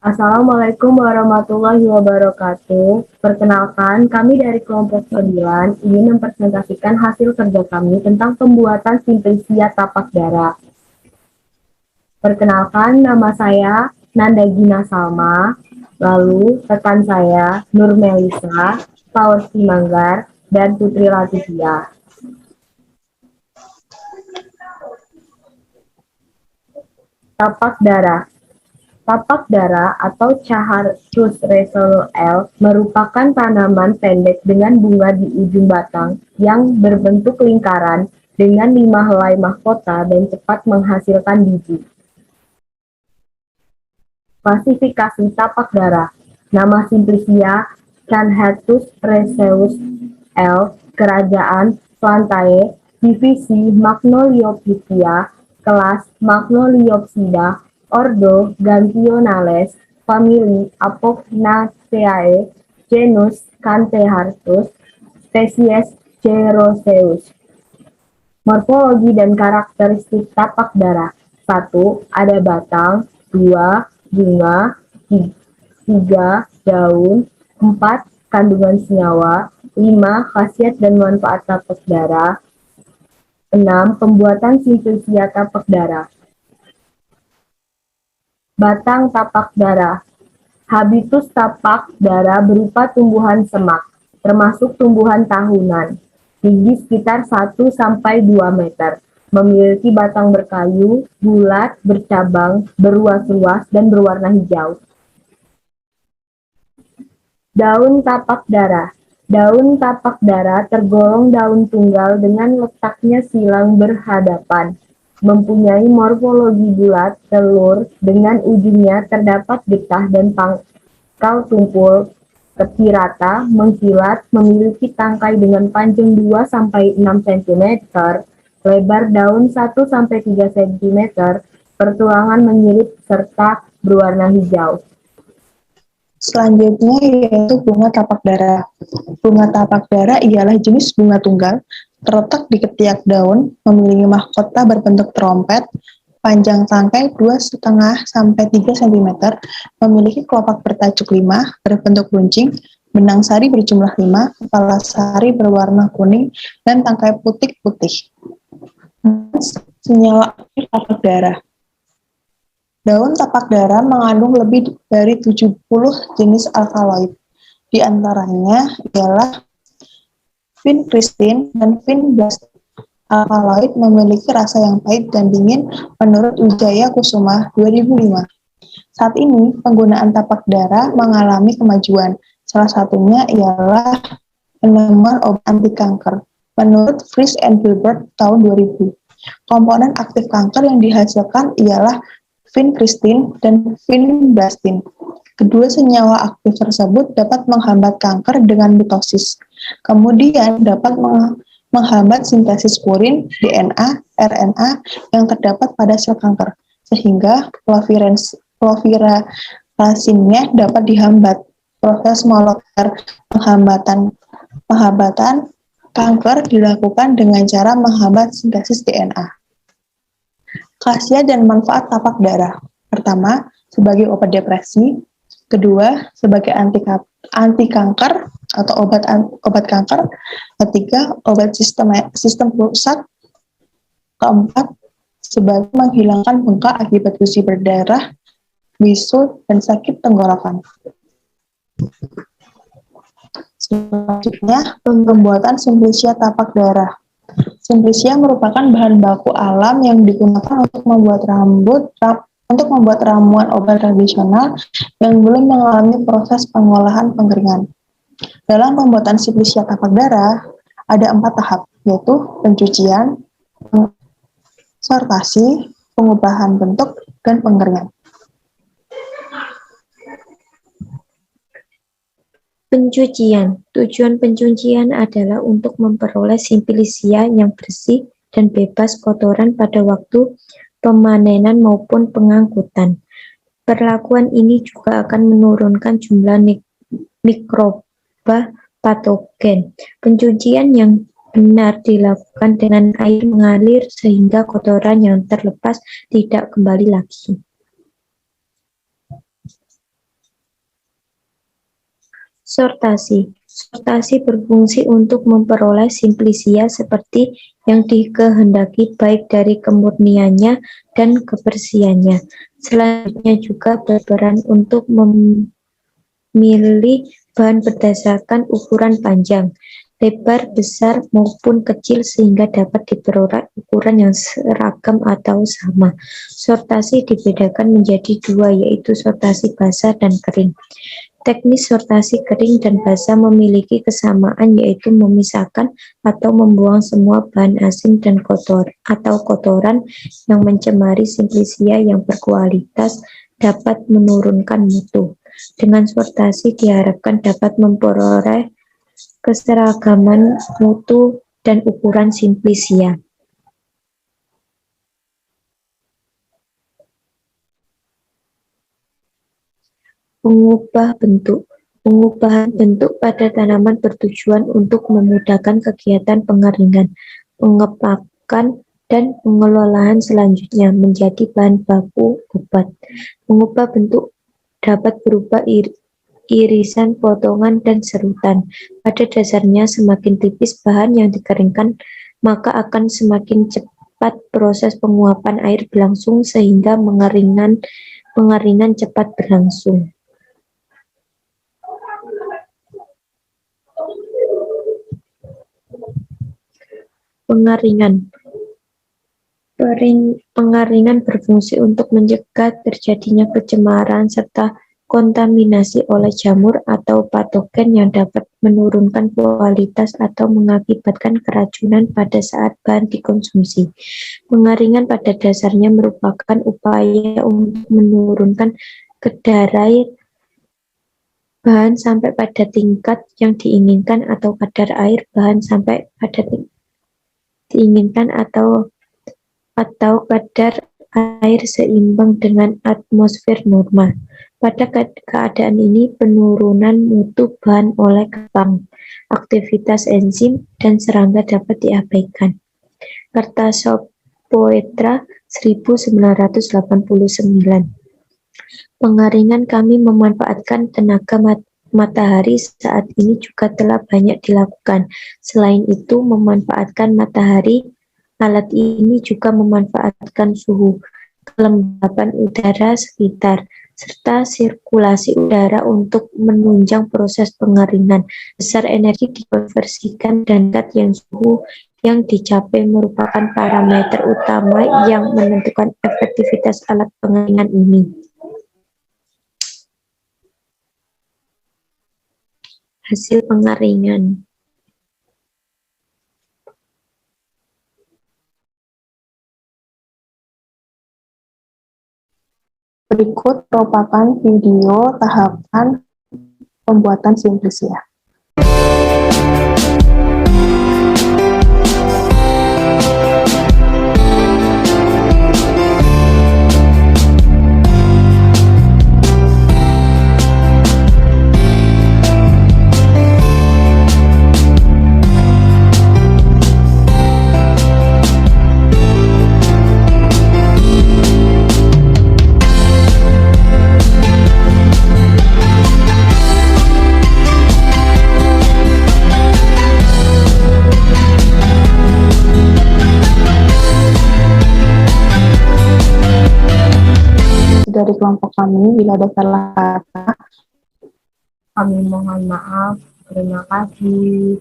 Assalamualaikum warahmatullahi wabarakatuh. Perkenalkan, kami dari kelompok 9 ingin mempresentasikan hasil kerja kami tentang pembuatan simplisia tapak dara. Perkenalkan, nama saya Nanda Gina Salma, lalu rekan saya Nur Melisa, Paulsi Manggar, dan Putri Latifia. Tapak dara. Tapak dara atau Chaharus resoluel merupakan tanaman pendek dengan bunga di ujung batang yang berbentuk lingkaran dengan 5 helai mahkota dan cepat menghasilkan biji. Klasifikasi tapak dara. Nama Simplicia Chaharus resoluel, Kerajaan Plantae, Divisi Magnoliophylla, kelas Magnoliopsida, Ordo Gantionales, famili Apocynaceae, genus Cantharis, spesies Cerozeus. Morfologi dan karakteristik tapak dara. 1. Ada batang. 2. Bunga. 3. Daun. 4. Kandungan senyawa. 5. Khasiat dan manfaat tapak dara. 6. Pembuatan simplisia tapak dara. Batang tapak dara. Habitus tapak dara berupa tumbuhan semak, termasuk tumbuhan tahunan. Tinggi sekitar 1-2 meter. Memiliki batang berkayu, bulat, bercabang, beruas-ruas, dan berwarna hijau. Daun tapak dara. Daun tapak dara tergolong daun tunggal dengan letaknya silang berhadapan. Mempunyai morfologi bulat, telur, dengan ujungnya terdapat getah dan pangkal tumpul, tepi rata, mengkilat, memiliki tangkai dengan panjang 2-6 cm, lebar daun 1-3 cm, pertulangan menyirip serta berwarna hijau. Selanjutnya yaitu bunga tapak dara. Bunga tapak dara ialah jenis bunga tunggal, terletak di ketiak daun, memiliki mahkota berbentuk trompet, panjang tangkai 2,5-3 cm, memiliki kelopak bertajuk 5, berbentuk runcing, benang sari berjumlah 5, kepala sari berwarna kuning, dan tangkai putih-putih. Senyawa aktif tapak dara. Daun tapak dara mengandung lebih dari 70 jenis alkaloid. Di antaranya ialah vincristine dan vinblastine. Alkaloid memiliki rasa yang pahit dan dingin menurut Wijaya Kusuma 2005. Saat ini, penggunaan tapak dara mengalami kemajuan. Salah satunya ialah penemuan obat anti kanker. Menurut Fries and Gilbert tahun 2000, komponen aktif kanker yang dihasilkan ialah vincristine dan vinblastine. Kedua senyawa aktif tersebut dapat menghambat kanker dengan mitosis. Kemudian dapat menghambat sintesis purin, DNA, RNA yang terdapat pada sel kanker, sehingga proliferasinnya dapat dihambat. Proses molekuler penghambatan kanker dilakukan dengan cara menghambat sintesis DNA. Khasiat dan manfaat tapak dara. Pertama, sebagai obat depresi. Kedua, sebagai anti kanker atau obat kanker. Ketiga, obat sistem pusat. Keempat, sebagai menghilangkan bengkak akibat gusi berdarah, bisul, dan sakit tenggorokan. Selanjutnya, pembuatan simplicia tapak dara. Simplicia merupakan bahan baku alam yang digunakan untuk membuat ramuan obat tradisional yang belum mengalami proses pengolahan pengeringan. Dalam pembuatan simplicia tapak dara, ada 4 tahap, yaitu pencucian, sortasi, pengubahan bentuk, dan pengeringan. Pencucian. Tujuan pencucian adalah untuk memperoleh simplicia yang bersih dan bebas kotoran pada waktu pemanenan maupun pengangkutan. Perlakuan ini juga akan menurunkan jumlah mikroba patogen. Pencucian yang benar dilakukan dengan air mengalir sehingga kotoran yang terlepas tidak kembali lagi. Sortasi. Sortasi berfungsi untuk memperoleh simplisia seperti yang dikehendaki baik dari kemurniannya dan kebersihannya. Selanjutnya juga berperan untuk memilih bahan berdasarkan ukuran panjang, lebar, besar, maupun kecil sehingga dapat diperoleh ukuran yang seragam atau sama. Sortasi dibedakan menjadi dua, yaitu sortasi basah dan kering. Teknis sortasi kering dan basah memiliki kesamaan, yaitu memisahkan atau membuang semua bahan asing dan kotoran yang mencemari simplisia yang berkualitas dapat menurunkan mutu. Dengan sortasi diharapkan dapat memperoleh keseragaman mutu dan ukuran simplisia. Mengubah bentuk. Pengubahan bentuk pada tanaman bertujuan untuk memudahkan kegiatan pengeringan, pengepakan, dan pengelolaan selanjutnya menjadi bahan baku obat. Mengubah bentuk dapat berupa irisan, potongan, dan serutan. Pada dasarnya, semakin tipis bahan yang dikeringkan, maka akan semakin cepat proses penguapan air berlangsung sehingga pengeringan cepat berlangsung. Pengeringan. Pengeringan berfungsi untuk mencegah terjadinya pencemaran serta kontaminasi oleh jamur atau patogen yang dapat menurunkan kualitas atau mengakibatkan keracunan pada saat bahan dikonsumsi. Pengeringan pada dasarnya merupakan upaya untuk menurunkan kadar bahan sampai pada tingkat yang diinginkan atau kadar air bahan sampai pada diinginkan atau kadar air seimbang dengan atmosfer normal. Pada keadaan ini, penurunan mutu bahan oleh kembang, aktivitas enzim, dan serangga dapat diabaikan. Kartasopoetra 1989. Pengeringan kami memanfaatkan tenaga matahari saat ini juga telah banyak dilakukan. Selain itu, memanfaatkan matahari, alat ini juga memanfaatkan suhu, kelembapan udara sekitar, serta sirkulasi udara untuk menunjang proses pengeringan. Besar energi dikonversikan dan tingkat yang suhu yang dicapai merupakan parameter utama yang menentukan efektivitas alat pengeringan ini. Hasil pengeringan. Berikut merupakan video tahapan pembuatan simplisia. Dari kelompok kami, bila ada salah kata, Kami mohon maaf. Terima kasih.